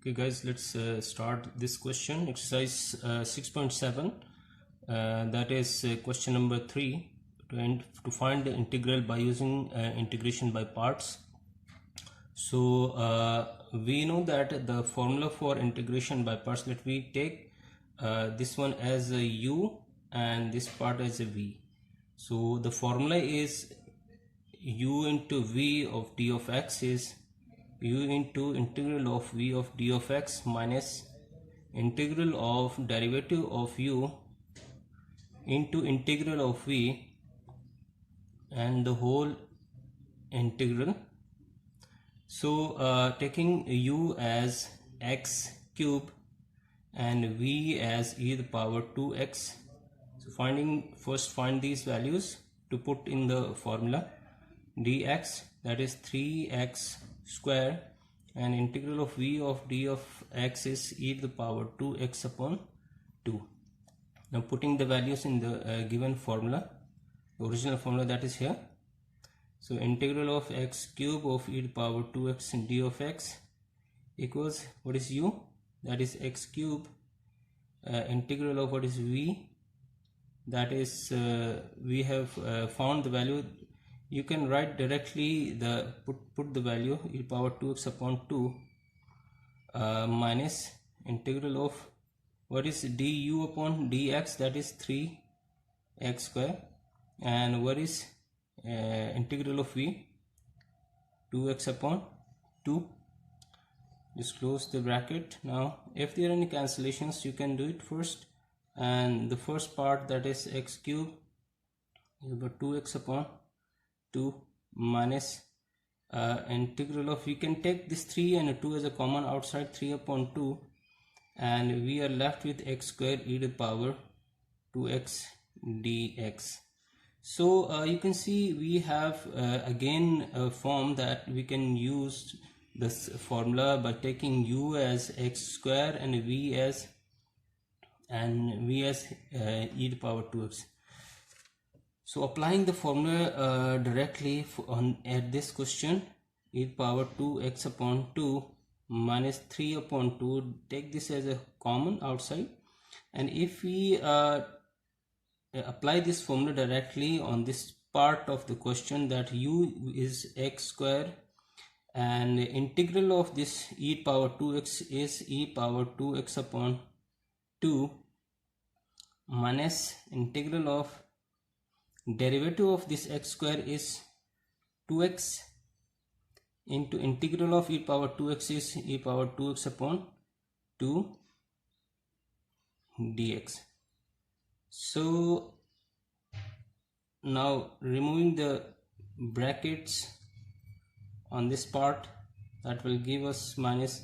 Okay guys, let's start this question, exercise 6.7, that is question number 3, to find the integral by using integration by parts. So we know that the formula for integration by parts, let me take this one as a u and this part as a v. So the formula is u into v of d of x is u into integral of v of d of x minus integral of derivative of u into integral of v and the whole integral. So taking u as x cube and v as e to the power 2x. So first find these values to put in the formula. Dx, that is 3x square, and integral of v of d of x is e to the power 2x upon 2. Now putting the values in the given formula, the original formula that is here. So integral of x cube of e to the power 2x and d of x equals, what is u? That is x cube, integral of what is v, that is we have found the value. You can write directly put the value e to the power 2x upon 2 minus integral of what is du upon dx, that is 3x square, and what is integral of v, 2x upon 2. Just close the bracket. Now if there are any cancellations, you can do it first, and the first part, that is x cube is about 2x upon 2 minus integral of, we can take this 3 and 2 as a common outside, 3 upon 2, and we are left with x square e to the power 2x dx. So you can see we have again a form that we can use this formula by taking u as x square and v as e to the power 2x. So applying the formula directly at this question, e to the power 2x upon 2 minus 3 upon 2, take this as a common outside, and if we apply this formula directly on this part of the question, that u is x square and integral of this e to the power 2x is e to the power 2x upon 2 minus integral of derivative of this x square is 2x into integral of e to the power 2x is e to the power 2x upon 2 dx. So now removing the brackets on this part, that will give us minus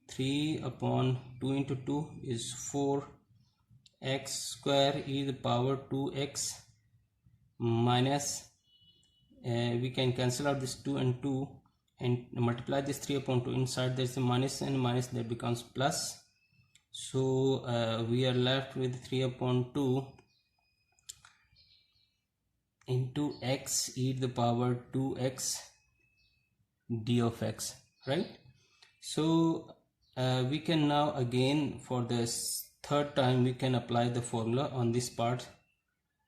3 upon 2 into 2 is 4 x square e to the power 2x minus we can cancel out this 2 and 2 and multiply this 3 upon 2. Inside there is a minus and minus, that becomes plus. So we are left with 3 upon 2 into x e to the power 2x d of x, right? So we can now again, for this third time, we can apply the formula on this part.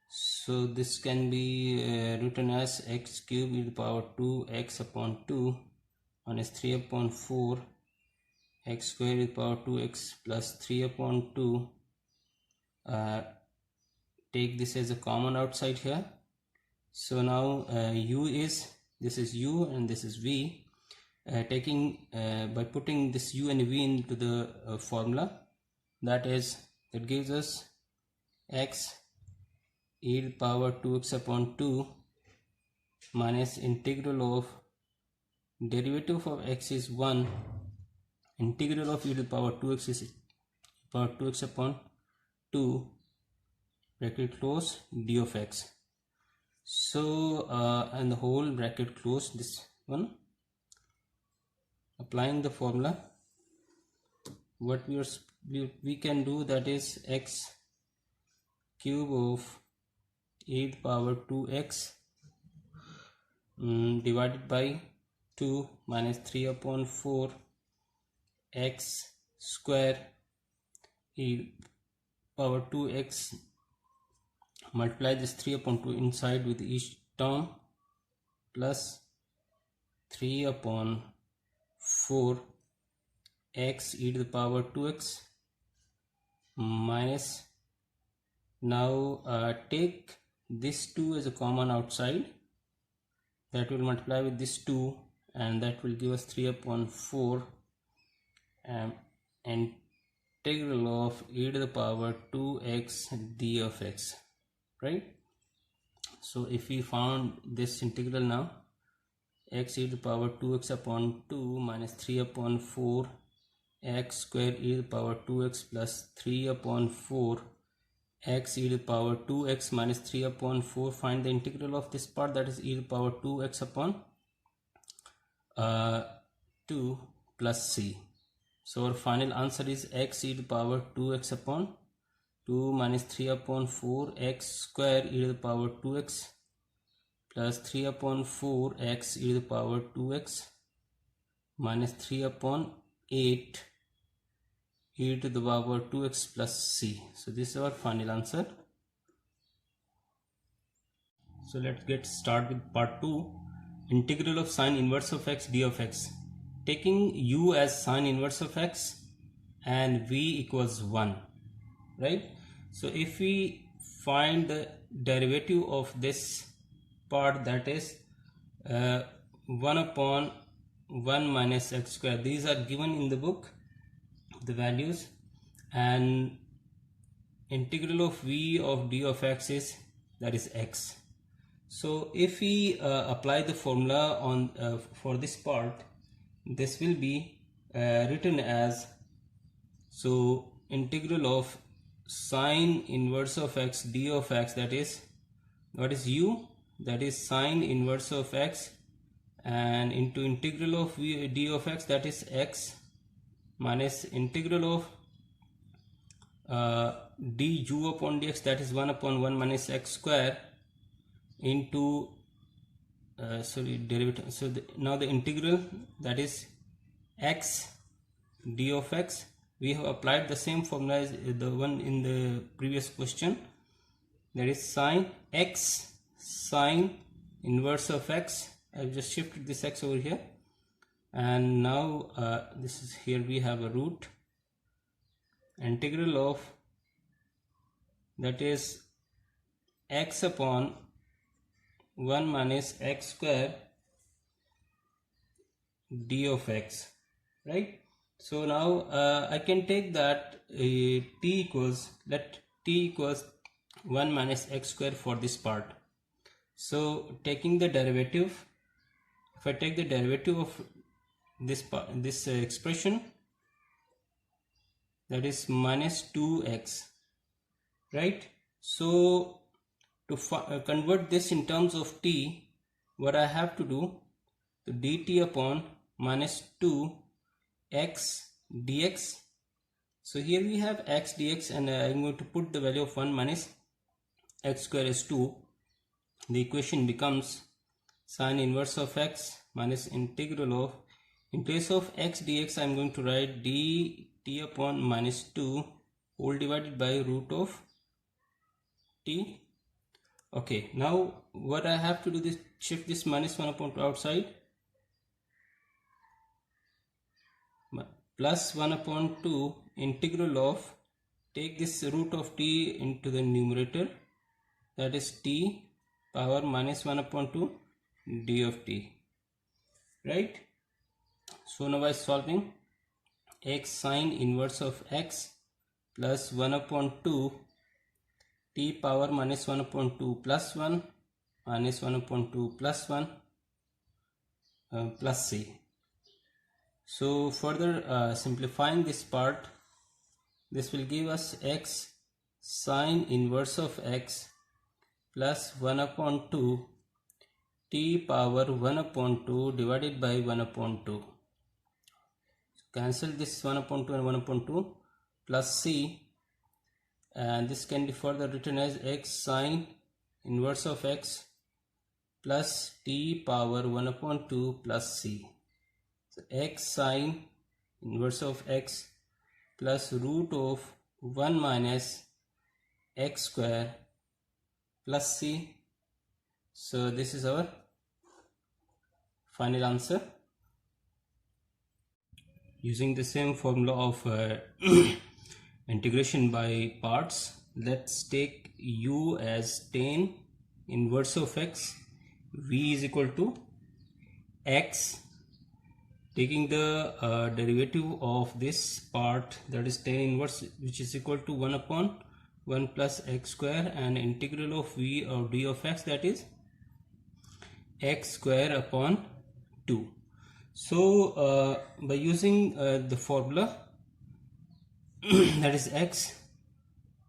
So this can be written as x cube e to the power 2x upon 2 minus 3 upon 4 x square e to the power 2x plus 3 upon 2. Take this as a common outside here. So now u is, this is u and this is v. By putting this u and v into the formula, that gives us x e to the power 2x upon 2 minus integral of derivative of x is 1, integral of e to the power 2x is power 2x upon 2, bracket close, d of x. So and the whole bracket close, this one. Applying the formula, what we can do, that is x cube of e to the power 2x divided by 2 minus 3 upon 4 x square e power 2x, multiply this 3 upon 2 inside with each term, plus 3 upon 4 x e to the power 2x minus, now take this 2 as a common outside, that will multiply with this 2 and that will give us 3 upon 4 integral of e to the power 2x d of x, right? So if we found this integral now, x e to the power 2x upon 2 minus 3 upon 4 x square e to the power 2x plus 3 upon 4 x e to the power 2x minus 3 upon 4, find the integral of this part, that is e to the power 2x upon 2 plus c. So our final answer is x e to the power 2x upon 2 minus 3 upon 4 x square e to the power 2x plus 3 upon 4 x e to the power 2x minus 3 upon 8 e to the power 2x plus c. So this is our final answer. So let's get started with part 2, integral of sine inverse of x d of x. Taking u as sine inverse of x and v equals 1, right? So if we find the derivative of this part, that is 1 upon 1 minus x square, these are given in the book, the values, and integral of v of d of x is, that is x. So if we apply the formula on for this part, this will be written as, so integral of sine inverse of x d of x, that is, what is u, that is sine inverse of x, and into integral of v d of x, that is x, minus integral of d u upon dx, that is 1 upon 1 minus x square, into derivative. So now the integral, that is x d of x, we have applied the same formula as the one in the previous question, that is sine x sine inverse of x. I've just shifted this x over here, and now this is, here we have a root, integral of, that is x upon 1 minus x square d of x, right? So now I can take that t equals, let t equals 1 minus x square for this part. So taking the derivative, if I take the derivative of this part, this expression, that is minus 2x, right? So to convert this in terms of t, what I have to do, the dt upon minus 2 x dx. So here we have x dx, and I'm going to put the value of 1 minus x square is 2. The equation becomes sine inverse of x minus integral of, in place of x dx I'm going to write dt upon minus 2 whole divided by root of t. Okay, now what I have to do is shift this minus 1 upon 2 outside, plus 1 upon 2 integral of, take this root of t into the numerator, that is t power minus 1 upon 2 d of t, right? So now by solving, x sine inverse of x plus 1 upon 2 t power minus 1 upon 2 plus 1 minus 1 upon 2 plus 1 plus c. So further simplifying this part, this will give us x sine inverse of x plus 1 upon 2 t power 1 upon 2 divided by 1 upon 2. So cancel this 1 upon 2 and 1 upon 2 plus c, and this can be further written as x sine inverse of x plus t power 1 upon 2 plus c. So x sine inverse of x plus root of 1 minus x square plus c. So this is our final answer. Using the same formula of integration by parts, let's take u as tan inverse of x. V is equal to x. Taking the derivative of this part, that is tan inverse, which is equal to 1 upon 1 plus x square, and integral of v or d of x, that is x square upon 2. So by using the formula that is x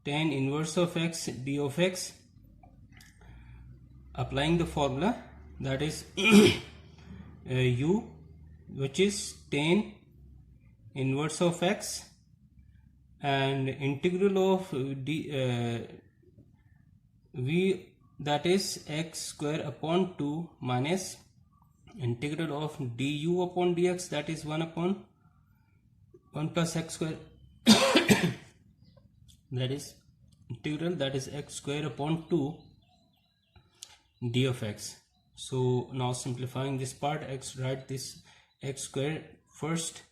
tan inverse of x d of x, applying the formula, that is u, which is tan inverse of x, and integral of v, that is x square upon 2 minus integral of du upon dx, that is 1 upon 1 plus x square that is integral, that is x square upon 2 d of x. So now simplifying this part, write this x square first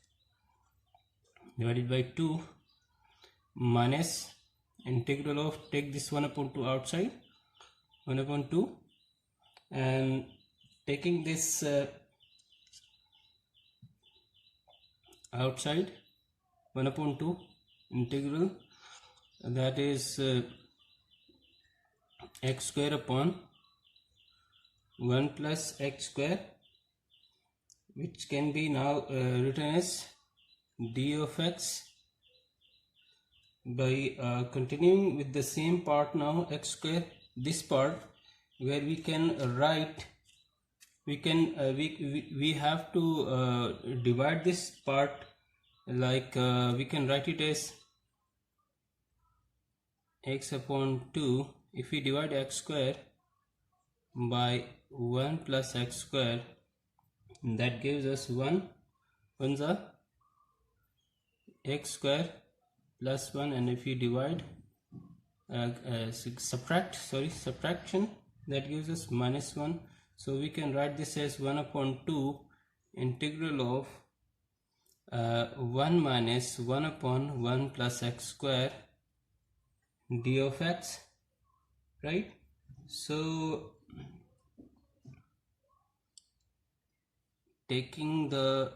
divided by 2 minus integral of, take this 1 upon 2 outside, 1 upon 2, and taking this outside, 1 upon 2 integral, that is x square upon 1 plus x square, which can be now written as d of x, by continuing with the same part now, x square, this part where we can write, we have to divide this part, like we can write it as x upon 2. If we divide x square by 1 plus x square, that gives us 1 ones are x square plus 1, and if we divide subtraction, that gives us minus 1. So we can write this as 1 upon 2 integral of 1 minus 1 upon 1 plus x square d of x, right? So taking the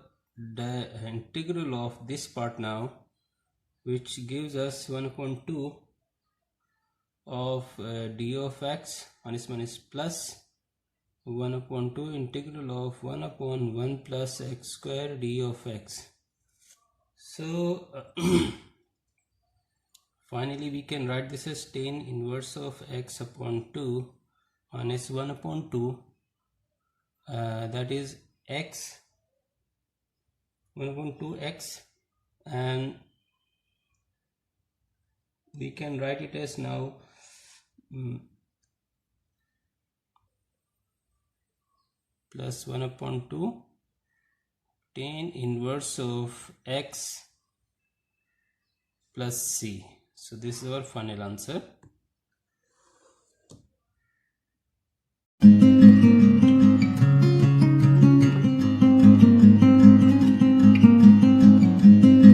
integral of this part now, which gives us 1 upon 2 of d of x minus plus 1 upon 2 integral of 1 upon 1 plus x square d of x. So finally we can write this as tan inverse of x upon 2 minus 1 upon 2, that is x, 1 upon 2 x, and we can write it as now plus 1 upon 2 tan inverse of x plus c. So this is our final answer.